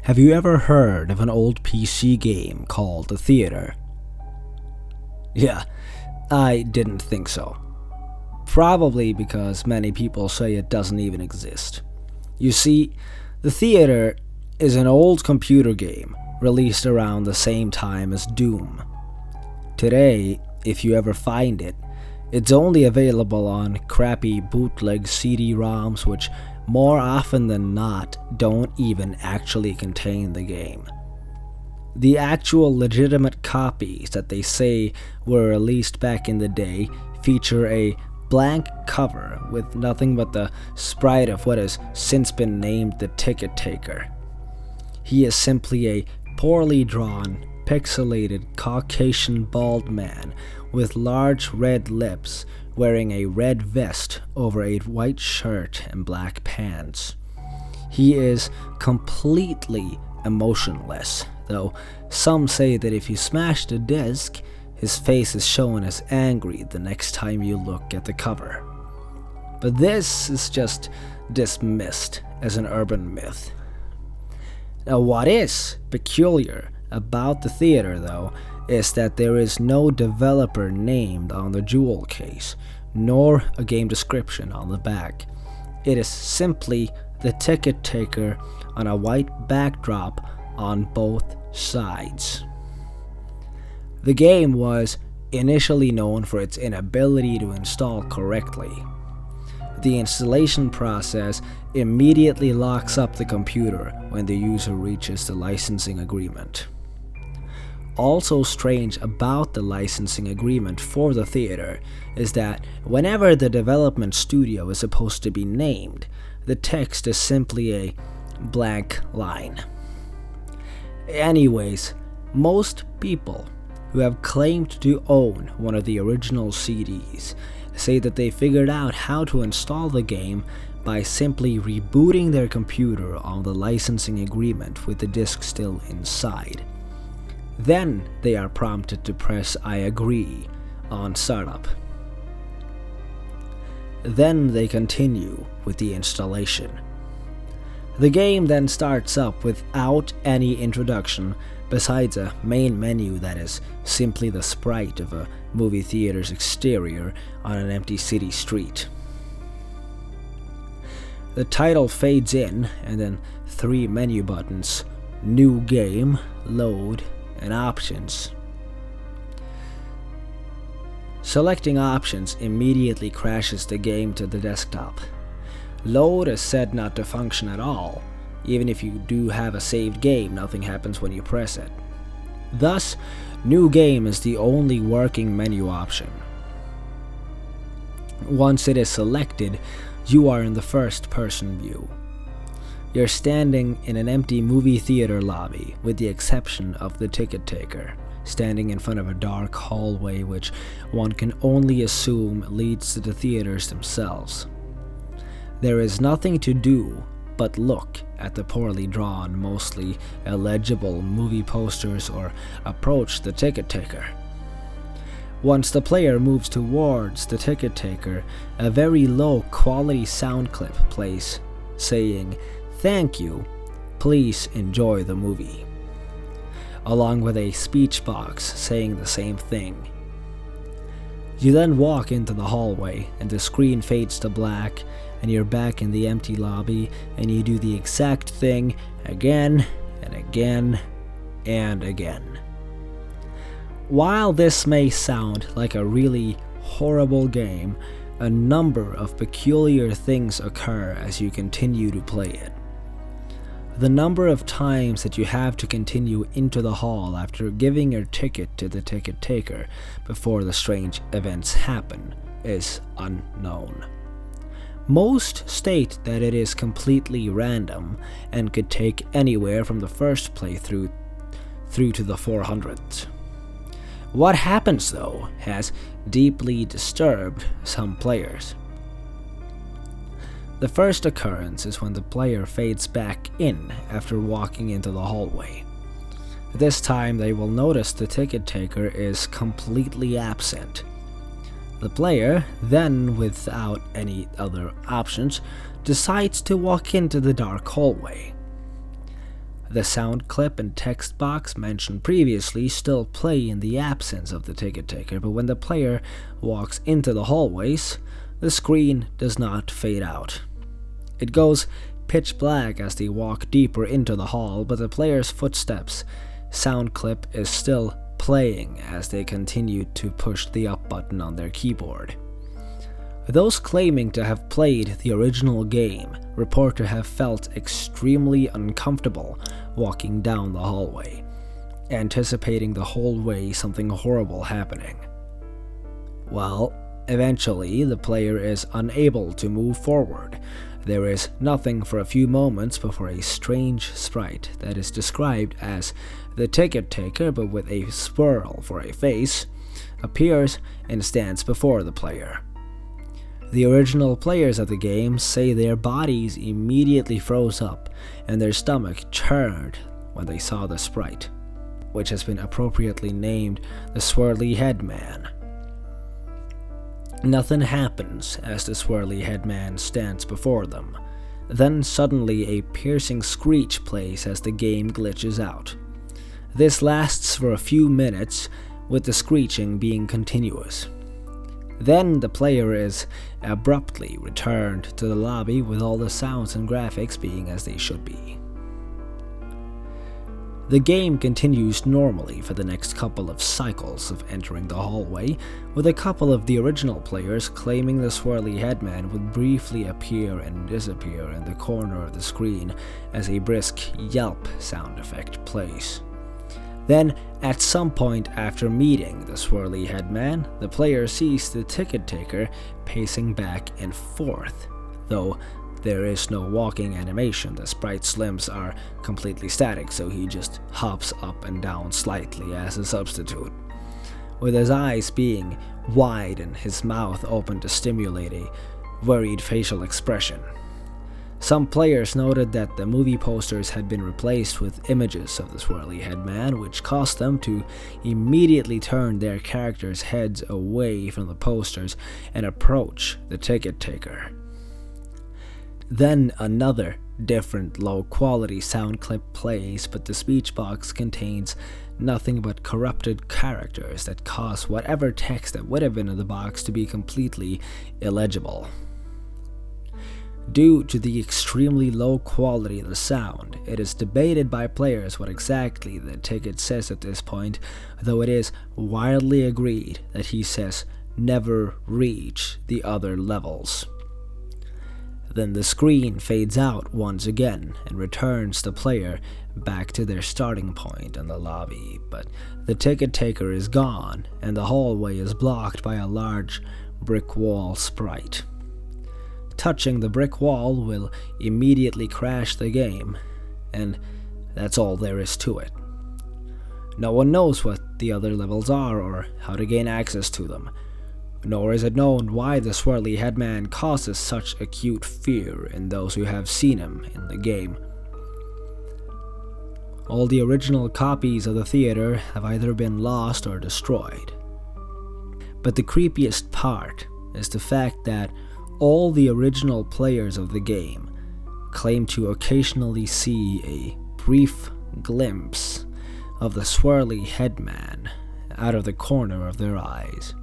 Have you ever heard of an old PC game called The Theater? Yeah, I didn't think so. Probably because many people say it doesn't even exist. You see, The Theater is an old computer game released around the same time as Doom. Today, if you ever find it, it's only available on crappy bootleg CD-ROMs which more often than not don't even actually contain the game. The actual legitimate copies that they say were released back in the day feature a blank cover with nothing but the sprite of what has since been named the Ticket Taker. He is simply a poorly drawn, pixelated Caucasian bald man with large red lips wearing a red vest over a white shirt and black pants. He is completely emotionless, though some say that if you smash the disc, his face is shown as angry the next time you look at the cover. But this is just dismissed as an urban myth. Now, what is peculiar about The Theater, though, is that there is no developer named on the jewel case, nor a game description on the back. It is simply the Ticket Taker on a white backdrop on both sides. The game was initially known for its inability to install correctly. The installation process immediately locks up the computer when the user reaches the licensing agreement. Also strange about the licensing agreement for The Theater is that whenever the development studio is supposed to be named, the text is simply a blank line. Anyways, most people who have claimed to own one of the original CDs say that they figured out how to install the game by simply rebooting their computer on the licensing agreement with the disc still inside. Then they are prompted to press I agree on startup. Then they continue with the installation. The game then starts up without any introduction besides a main menu that is simply the sprite of a movie theater's exterior on an empty city street. The title fades in and then 3 menu buttons: New Game, Load, and Options. Selecting Options immediately crashes the game to the desktop. Load is said not to function at all. Even if you do have a saved game, nothing happens when you press it. Thus, New Game is the only working menu option. Once it is selected, you are in the first-person view. You're standing in an empty movie theater lobby, with the exception of the Ticket Taker, standing in front of a dark hallway which one can only assume leads to the theaters themselves. There is nothing to do but look at the poorly drawn, mostly illegible movie posters or approach the Ticket Taker. Once the player moves towards the Ticket Taker, a very low-quality sound clip plays, saying, "Thank you, please enjoy the movie," along with a speech box saying the same thing. You then walk into the hallway, and the screen fades to black, and you're back in the empty lobby, and you do the exact thing again and again and again. While this may sound like a really horrible game, a number of peculiar things occur as you continue to play it. The number of times that you have to continue into the hall after giving your ticket to the Ticket Taker before the strange events happen is unknown. Most state that it is completely random and could take anywhere from the first playthrough through to the 400th. What happens though has deeply disturbed some players. The first occurrence is when the player fades back in after walking into the hallway. This time they will notice the Ticket Taker is completely absent. The player, then without any other options, decides to walk into the dark hallway. The sound clip and text box mentioned previously still play in the absence of the ticket taker, but when the player walks into the hallways, the screen does not fade out. It goes pitch black as they walk deeper into the hall, but the player's footsteps sound clip is still playing as they continue to push the up button on their keyboard. Those claiming to have played the original game report to have felt extremely uncomfortable walking down the hallway, anticipating the whole way something horrible happening. Well, eventually the player is unable to move forward. There is nothing for a few moments before a strange sprite that is described as the ticket taker but with a swirl for a face appears and stands before the player. The original players of the game say their bodies immediately froze up and their stomach churned when they saw the sprite, which has been appropriately named the Swirly Head Man. Nothing happens as the Swirly Head Man stands before them. Then suddenly a piercing screech plays as the game glitches out. This lasts for a few minutes, with the screeching being continuous. Then the player is abruptly returned to the lobby with all the sounds and graphics being as they should be. The game continues normally for the next couple of cycles of entering the hallway, with a couple of the original players claiming the Swirly Headman would briefly appear and disappear in the corner of the screen as a brisk yelp sound effect plays. Then, at some point after meeting the Swirly Headman, the player sees the ticket taker pacing back and forth. Though there is no walking animation, the sprite's limbs are completely static, so he just hops up and down slightly as a substitute, with his eyes being wide and his mouth open to stimulate a worried facial expression. Some players noted that the movie posters had been replaced with images of the Swirly Headman, which caused them to immediately turn their characters' heads away from the posters and approach the ticket taker. Then another different low-quality sound clip plays, but the speech box contains nothing but corrupted characters that cause whatever text that would have been in the box to be completely illegible. Due to the extremely low quality of the sound, it is debated by players what exactly the ticket says at this point, though it is widely agreed that he says never reach the other levels. Then the screen fades out once again and returns the player back to their starting point in the lobby, but the ticket taker is gone and the hallway is blocked by a large brick wall sprite. Touching the brick wall will immediately crash the game, and that's all there is to it. No one knows what the other levels are or how to gain access to them, nor is it known why the Swirly Headman causes such acute fear in those who have seen him in the game. All the original copies of the theater have either been lost or destroyed. But the creepiest part is the fact that all the original players of the game claim to occasionally see a brief glimpse of the Swirly Headman out of the corner of their eyes.